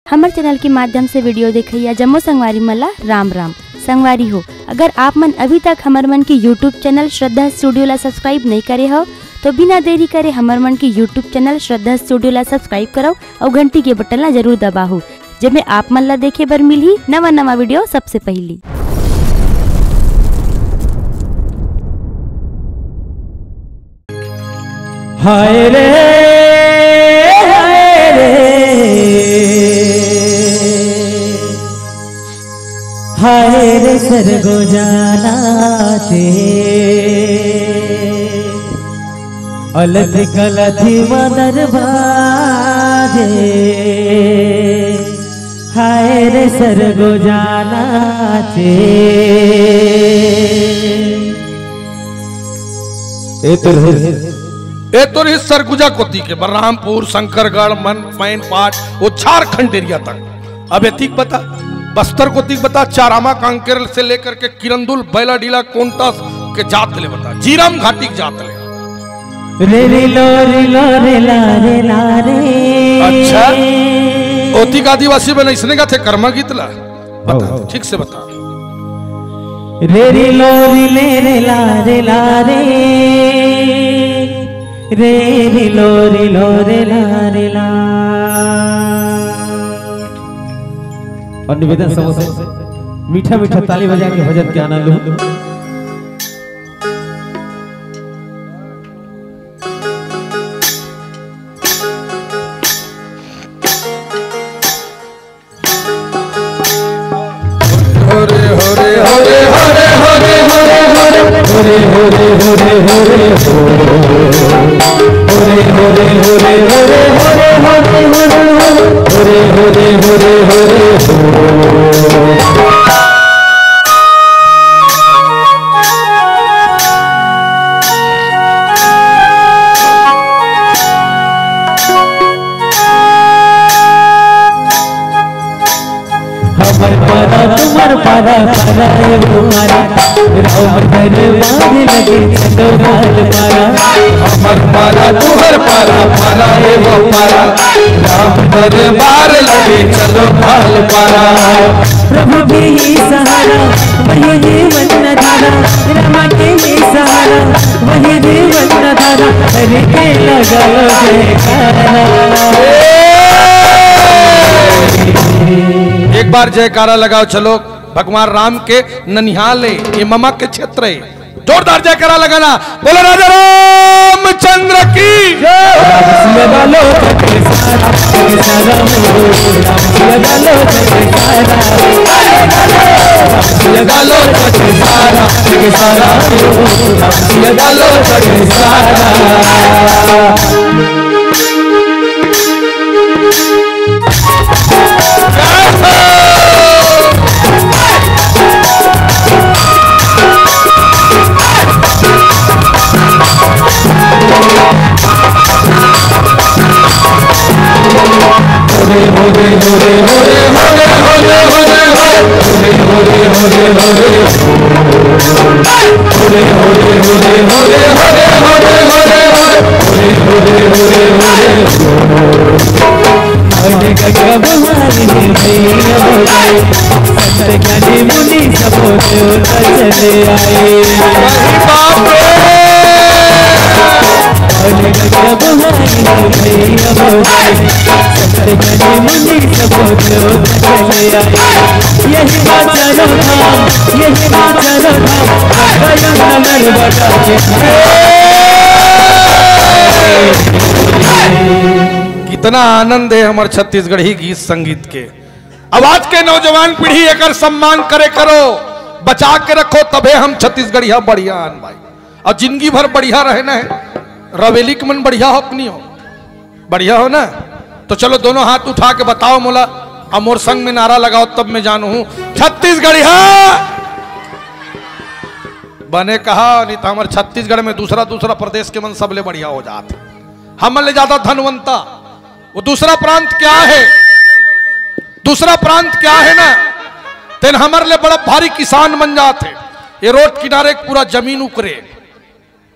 हमारे चैनल के माध्यम से वीडियो देखिए जम्मो संगवारी मल्ला राम राम संगवारी हो। अगर आप मन अभी तक हमार मन की यूट्यूब चैनल श्रद्धा स्टूडियो ला सब्सक्राइब नहीं करे हो तो बिना देरी करे हमार मन की यूट्यूब चैनल श्रद्धा स्टूडियो ला सब्सक्राइब करो और घंटी के बटन ला जरूर दबाओ, जिसमें आप मन ला देखे बर मिली नवा नवा वीडियो सबसे पहली। हाय रे हाय रे हाय रे सरगो जाना चे अलग कलथी मदर बाजे हाय रे सरगो जाना चे ए तो सरगुजा कोती के बलरामपुर शंकरगढ़ मन मैन पाट वो झारखंड एरिया तक। अब एतिक बता बस्तर कोतिक बता चारामा कांकेर से लेकर के किरंदुल बैला डीला कोंटा के जात ले बता जीराम घाटी के जात ले रे लो रे ला रे। अच्छा ओतिक आदिवासी में इसने का थे कर्मा गीत ला बता ठीक से बता रे लो रे ला रे रे लो रे ला। और निवेदन समोसे मीठा मीठा ताली बजा के भजन के आनंद लो। हरे हरे हरे हरे हरे हरे हरे हरे हरे हरे हरे हरे हरे हरे हरे हमर पारा तुम्हार पारा पारा ये तुम्हारा राम दरबार लगे चलो बाल पारा हमर पारा तुहर पारा पारा ए वो पारा राम दरबार लगे चलो बाल पारा। प्रभु के ही सहारा वही जीवन धारा रामा के ही सहारा वही जीवन धारा हरे के लगाओ जयकारा। एक बार जयकारा लगाओ चलो भगवान राम के ननिहाले ये ममा के क्षेत्र है, जोरदार जयकारा लगाना। बोलो राजा रामचंद्र की मुनि सब चले आए यही बात कितना आनंद है हमारे छत्तीसगढ़ी गीत संगीत के। अब आज के नौजवान पीढ़ी एकर सम्मान करे करो बचा के रखो तबे हम छत्तीसगढ़ी बढ़िया आन भाई और जिंदगी भर बढ़िया रहना है। रवेली के मन बढ़िया हो अपनी हो बढ़िया हो ना तो चलो दोनों हाथ उठा के बताओ मोला अमोर संग में नारा लगाओ तब मैं जानू हूं छत्तीसगढ़ी बने कहा नहीं तो हमारे छत्तीसगढ़ में दूसरा प्रदेश के मन सबले बढ़िया हो जाते हम ले ज्यादा धनवंता। वो दूसरा प्रांत क्या है दूसरा प्रांत क्या है ना तेन हमारे लिए बड़ा भारी किसान बन जाते। ये रोड किनारे पूरा जमीन उकरे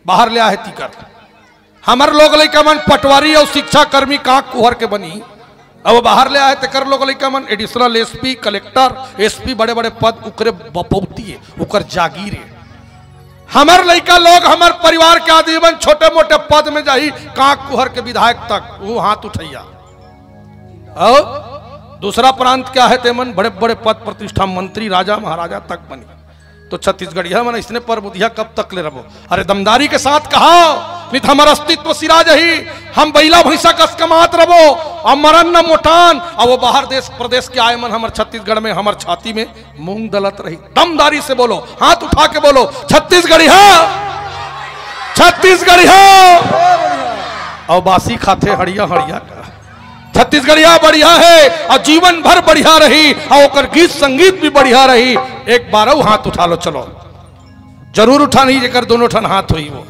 बाहर ले आए तीकर हमारे लोग लइका मन पटवारी और शिक्षा कर्मी कहाँ कुहर के बनी अब बाहर ले आए तेकर लोग लइका मन एडिशनल एसपी कलेक्टर एसपी बड़े बड़े पद उकरे बपौती है उकर जागीर है। हमार लइका लोग हमार परिवार के आदमीवन छोटे मोटे पद में जाही कांक कुहर के विधायक तक वो हाथ उठैया। और दूसरा प्रांत क्या है तेमन बड़े बड़े पद प्रतिष्ठा मंत्री राजा महाराजा तक बनी। तो छत्तीसगढ़िया मन इसने पर बुधिया कब तक ले रहो। अरे दमदारी के साथ कहा नहीं हमारा अस्तित्व सिरा जही हम बैला भैंसा कस कमात रहो और मरन न मोटान। और वो बाहर देश प्रदेश के आए मन हमार छत्तीसगढ़ में हमार छाती में मूंग दलत रही। दमदारी से बोलो हाथ उठा के बोलो छत्तीसगढ़िया छत्तीसगढ़िया। और बासी खाते हड़िया हड़िया का छत्तीसगढ़िया बढ़िया है और जीवन भर बढ़िया रही और ओकर गीत संगीत भी बढ़िया रही। एक बार हाथ उठा लो चलो जरूर उठा नहीं जेकर दोनों ठन हाथ हुई वो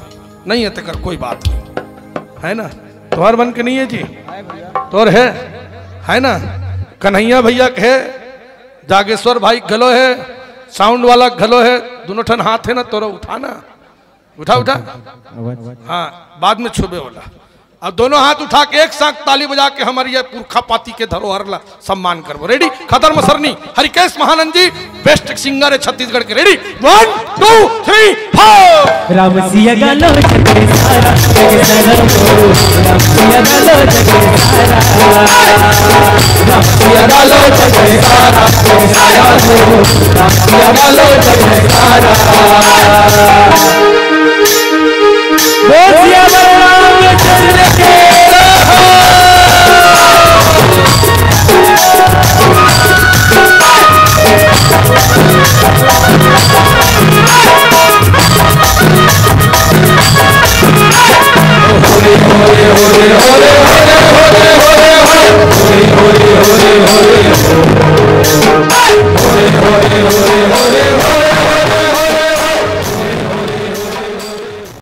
नहीं है तेकर कोई बात नहीं है ना। तुम्हार मन के नहीं है जी तोर है ना। कन्हैया भैया के है जागेश्वर भाई गलो है साउंड वाला गलो है दोनों ठन हाथ है ना तोरा उठाना उठा उठा हाँ बाद में छुबे वाला। अब दोनों हाथ उठा के एक साथ ताली बजा के हमारी ये पुरखा पाती के धरोहर ला सम्मान करबो। रेडी खतर मसरनी हरिकेश महानंद जी बेस्ट सिंगर है छत्तीसगढ़ के। रेडी 1 2 3 4 राम सिया गालो जगे सारा जगे सारा राम सिया गालो जगे सारा राम सिया गालो जगे सारा जगे सारा राम सिया गालो जगे सारा बोसिया बलराम चंद्र के होले होले होले होले होले होले होले होले होले